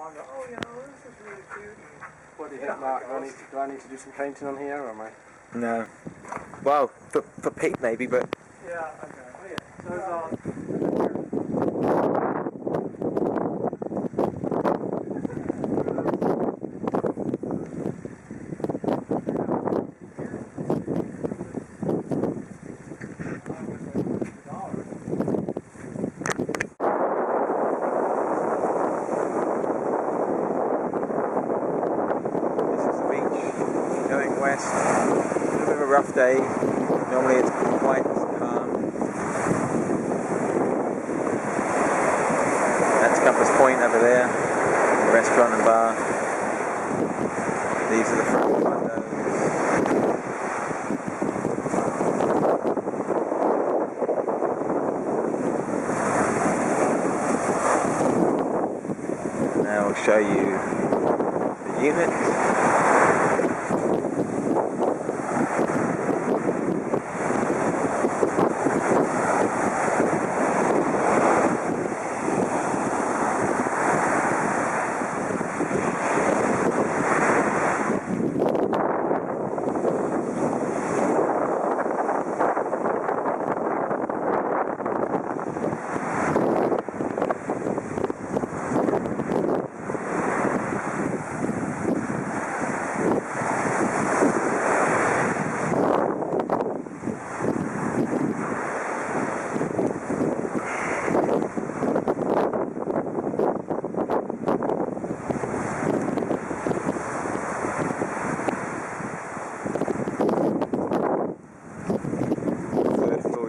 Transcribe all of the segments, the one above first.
and go, oh, you know, this is really cute. What do you think, Mark? Do I need to do some painting on here, or am I? No. Well, for Pete maybe, but... Yeah, okay. Oh, yeah. So, going west. A little bit of a rough day. Normally it's quite calm. That's Compass Point over there, the restaurant and bar. These are the front windows. Now I'll show you the unit.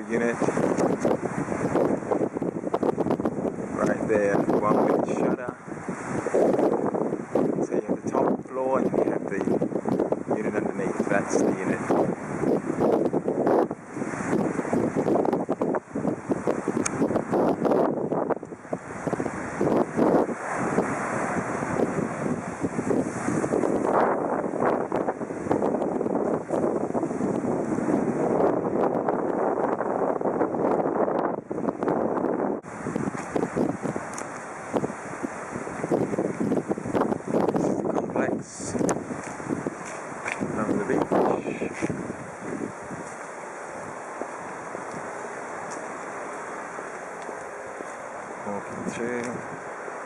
Unit right there, one with shutter. So you have the top floor and you have the unit underneath. That's the unit. From the beach. Walking through,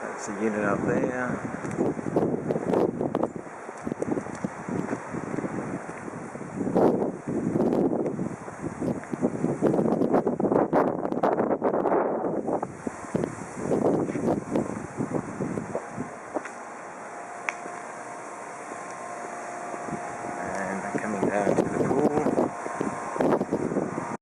that's the unit up there. Coming down